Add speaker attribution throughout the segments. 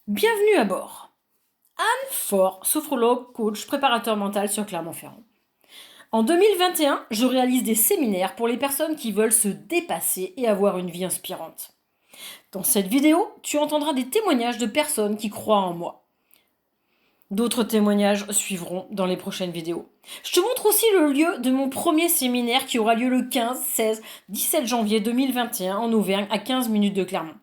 Speaker 1: Bienvenue à bord. Anne Faure, sophrologue, coach, préparateur mental sur Clermont-Ferrand. En 2021, je réalise des séminaires pour les personnes qui veulent se dépasser et avoir une vie inspirante. Dans cette vidéo, tu entendras des témoignages de personnes qui croient en moi. D'autres témoignages suivront dans les prochaines vidéos. Je te montre aussi le lieu de mon premier séminaire qui aura lieu le 15, 16, 17 janvier 2021 en Auvergne à 15 minutes de Clermont.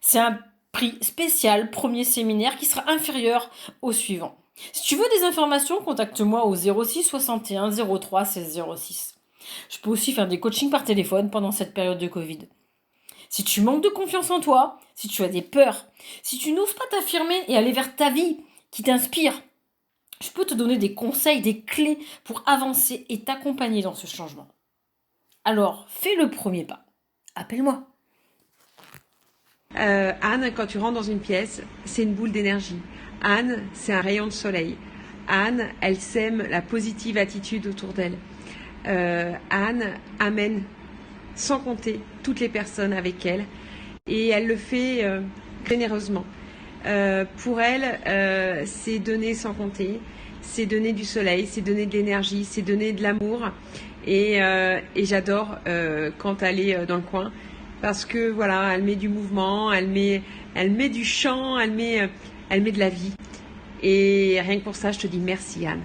Speaker 1: C'est un prix spécial premier séminaire qui sera inférieur au suivant. Si tu veux des informations, contacte-moi au 06 61 03 16 06. Je peux aussi faire des coachings par téléphone pendant cette période de Covid. Si tu manques de confiance en toi, si tu as des peurs, si tu n'oses pas t'affirmer et aller vers ta vie qui t'inspire, je peux te donner des conseils, des clés pour avancer et t'accompagner dans ce changement. Alors, fais le premier pas. Appelle-moi.
Speaker 2: Anne, quand tu rentres dans une pièce, c'est une boule d'énergie. Anne, c'est un rayon de soleil. Anne, elle sème la positive attitude autour d'elle. Anne amène sans compter toutes les personnes avec elle et elle le fait généreusement. Pour elle, c'est donner sans compter, c'est donner du soleil, c'est donner de l'énergie, c'est donner de l'amour et j'adore quand elle est dans le coin. Parce que voilà, elle met du mouvement, elle met du chant, elle met de la vie. Et rien que pour ça, je te dis merci Anne.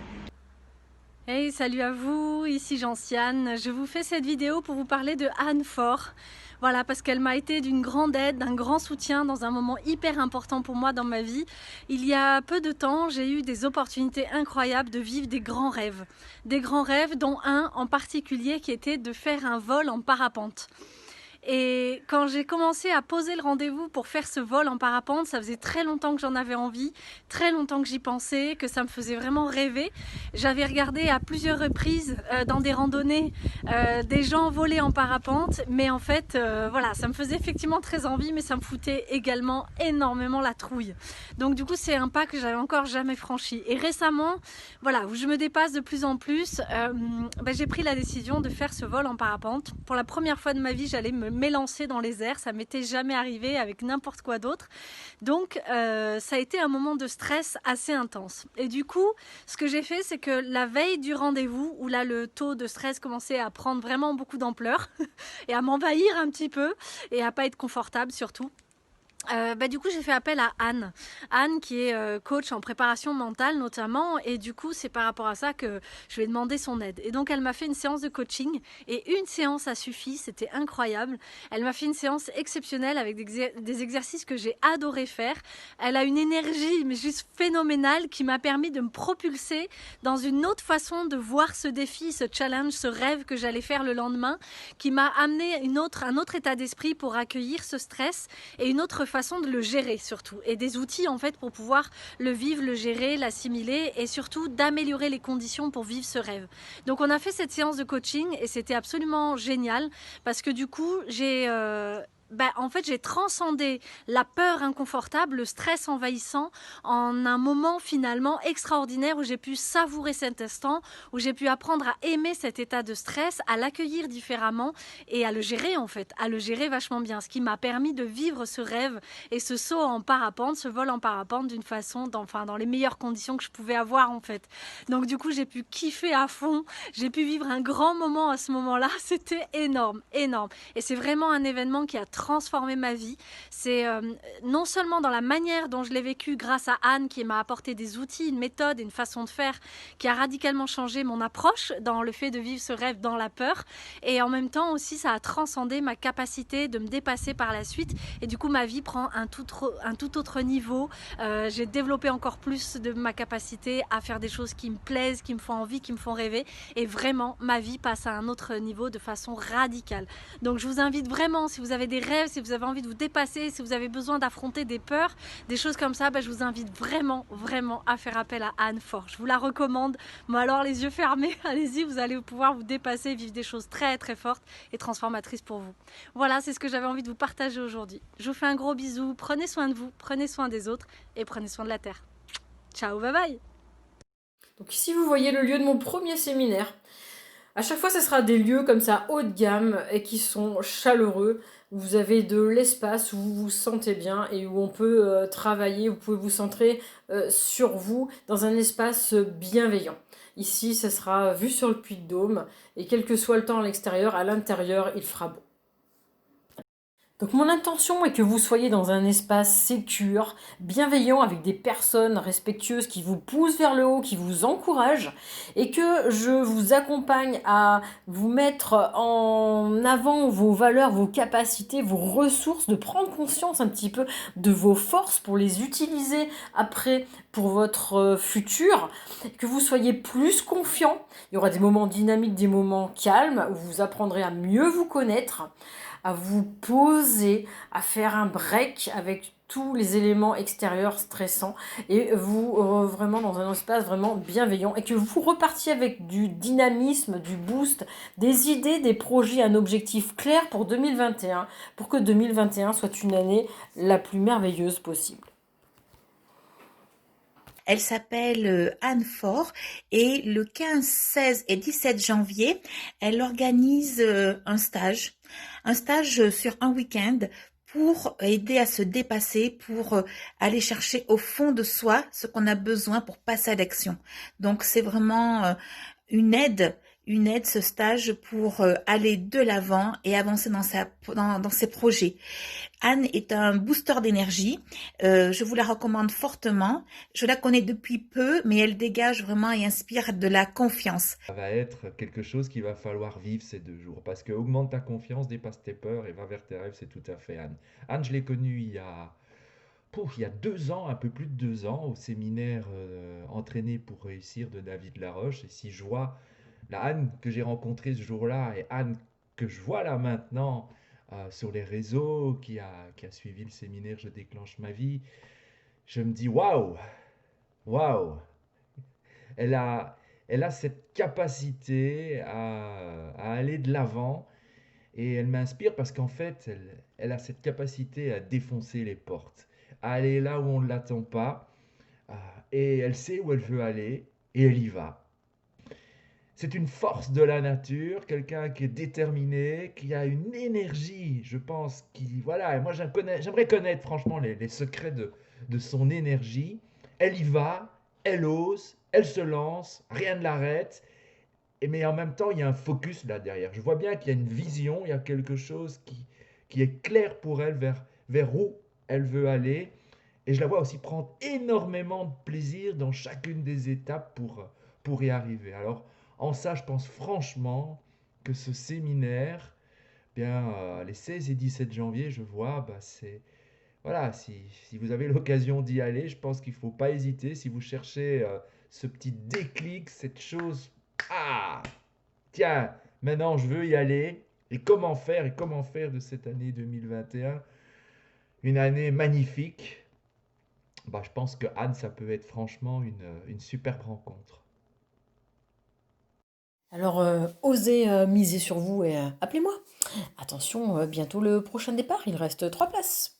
Speaker 3: Hey, salut à vous, ici Gentiane. Je vous fais cette vidéo pour vous parler de Anne Faure. Voilà, parce qu'elle m'a été d'une grande aide, d'un grand soutien dans un moment hyper important pour moi dans ma vie. Il y a peu de temps, j'ai eu des opportunités incroyables de vivre des grands rêves. Des grands rêves, dont un en particulier qui était de faire un vol en parapente. Et quand j'ai commencé à poser le rendez-vous pour faire ce vol en parapente, ça faisait très longtemps que j'en avais envie, très longtemps que j'y pensais, que ça me faisait vraiment rêver. J'avais regardé à plusieurs reprises dans des randonnées des gens voler en parapente, mais en fait, voilà, ça me faisait effectivement très envie, mais ça me foutait également énormément la trouille. Donc du coup, c'est un pas que j'avais encore jamais franchi. Et récemment, voilà, où je me dépasse de plus en plus, j'ai pris la décision de faire ce vol en parapente. Pour la première fois de ma vie, j'allais m'élancer dans les airs, ça m'était jamais arrivé avec n'importe quoi d'autre. Donc ça a été un moment de stress assez intense. Et du coup, ce que j'ai fait, c'est que la veille du rendez-vous, où là le taux de stress commençait à prendre vraiment beaucoup d'ampleur et à m'envahir un petit peu et à pas être confortable surtout. Du coup j'ai fait appel à Anne. Anne qui est coach en préparation mentale notamment, et du coup c'est par rapport à ça que je lui ai demandé son aide. Et donc elle m'a fait une séance de coaching, et une séance a suffi, c'était incroyable. Elle m'a fait une séance exceptionnelle avec des exercices que j'ai adoré faire. Elle a une énergie mais juste phénoménale qui m'a permis de me propulser dans une autre façon de voir ce défi, ce challenge, ce rêve que j'allais faire le lendemain, qui m'a amené un autre état d'esprit pour accueillir ce stress et une autre façon de le gérer surtout, et des outils en fait pour pouvoir le vivre, le gérer, l'assimiler, et surtout d'améliorer les conditions pour vivre ce rêve. Donc on a fait cette séance de coaching et c'était absolument génial parce que du coup en fait, j'ai transcendé la peur inconfortable, le stress envahissant, en un moment finalement extraordinaire où j'ai pu savourer cet instant, où j'ai pu apprendre à aimer cet état de stress, à l'accueillir différemment et à le gérer en fait, à le gérer vachement bien. Ce qui m'a permis de vivre ce rêve et ce saut en parapente, ce vol en parapente d'une façon, dans les meilleures conditions que je pouvais avoir en fait. Donc du coup, j'ai pu kiffer à fond, j'ai pu vivre un grand moment à ce moment-là. C'était énorme, énorme. Et c'est vraiment un événement qui a transformé ma vie. C'est non seulement dans la manière dont je l'ai vécu grâce à Anne qui m'a apporté des outils, une méthode et une façon de faire qui a radicalement changé mon approche dans le fait de vivre ce rêve dans la peur, et en même temps aussi ça a transcendé ma capacité de me dépasser par la suite, et du coup ma vie prend un tout autre niveau. J'ai développé encore plus de ma capacité à faire des choses qui me plaisent, qui me font envie, qui me font rêver, et vraiment ma vie passe à un autre niveau de façon radicale. Donc je vous invite vraiment, si vous avez des rêves, si vous avez envie de vous dépasser, si vous avez besoin d'affronter des peurs, des choses comme ça, je vous invite vraiment à faire appel à Anne Faure. Je vous la recommande. Moi alors les yeux fermés, allez-y, vous allez pouvoir vous dépasser, vivre des choses très fortes et transformatrices pour vous. Voilà, c'est ce que j'avais envie de vous partager aujourd'hui. Je vous fais un gros bisou, prenez soin de vous, prenez soin des autres et prenez soin de la Terre. Ciao, bye bye.
Speaker 1: Donc ici vous voyez le lieu de mon premier séminaire. À chaque fois, ce sera des lieux comme ça haut de gamme et qui sont chaleureux, où vous avez de l'espace, où vous vous sentez bien et où on peut travailler, vous pouvez vous centrer sur vous dans un espace bienveillant. Ici, ce sera vu sur le Puy-de-Dôme et quel que soit le temps à l'extérieur, à l'intérieur, il fera beau. Donc mon intention est que vous soyez dans un espace sécure, bienveillant, avec des personnes respectueuses qui vous poussent vers le haut, qui vous encouragent, et que je vous accompagne à vous mettre en avant vos valeurs, vos capacités, vos ressources, de prendre conscience un petit peu de vos forces pour les utiliser après pour votre futur, que vous soyez plus confiant. Il y aura des moments dynamiques, des moments calmes, où vous apprendrez à mieux vous connaître, à vous poser, à faire un break avec tous les éléments extérieurs stressants et vous vraiment dans un espace vraiment bienveillant et que vous repartiez avec du dynamisme, du boost, des idées, des projets, un objectif clair pour 2021 pour que 2021 soit une année la plus merveilleuse possible.
Speaker 4: Elle s'appelle Anne Fort et le 15, 16 et 17 janvier, elle organise un stage sur un week-end pour aider à se dépasser, pour aller chercher au fond de soi ce qu'on a besoin pour passer à l'action. Donc c'est vraiment une aide ce stage pour aller de l'avant et avancer dans ses projets. Anne est un booster d'énergie. Je vous la recommande fortement. Je la connais depuis peu, mais elle dégage vraiment et inspire de la confiance.
Speaker 5: Ça va être quelque chose qu'il va falloir vivre ces 2 jours. Parce que augmente ta confiance, dépasse tes peurs et va vers tes rêves, c'est tout à fait Anne. Anne, je l'ai connue il y a 2 ans, un peu plus de 2 ans, au séminaire Entraîner pour réussir de David Laroche. Et si je vois la Anne que j'ai rencontrée ce jour-là et Anne que je vois là maintenant sur les réseaux, qui a suivi le séminaire Je déclenche ma vie, je me dis waouh, waouh, elle a, elle a cette capacité à aller de l'avant et elle m'inspire parce qu'en fait, elle a cette capacité à défoncer les portes, à aller là où on ne l'attend pas et elle sait où elle veut aller et elle y va. C'est une force de la nature, quelqu'un qui est déterminé, qui a une énergie, je pense, voilà, et moi j'aimerais connaître franchement les secrets de son énergie. Elle y va, elle ose, elle se lance, rien ne l'arrête, mais en même temps il y a un focus là derrière. Je vois bien qu'il y a une vision, il y a quelque chose qui est clair pour elle vers où elle veut aller, et je la vois aussi prendre énormément de plaisir dans chacune des étapes pour y arriver. Alors, en ça, je pense franchement que ce séminaire, bien, les 16 et 17 janvier, je vois, bah, voilà, si vous avez l'occasion d'y aller, je pense qu'il ne faut pas hésiter. Si vous cherchez ce petit déclic, cette chose, ah, tiens, maintenant je veux y aller. Et comment faire de cette année 2021 une année magnifique. Bah, je pense que Anne, ça peut être franchement une superbe rencontre.
Speaker 1: Alors, osez miser sur vous et appelez-moi. Attention, bientôt le prochain départ, il reste 3 places.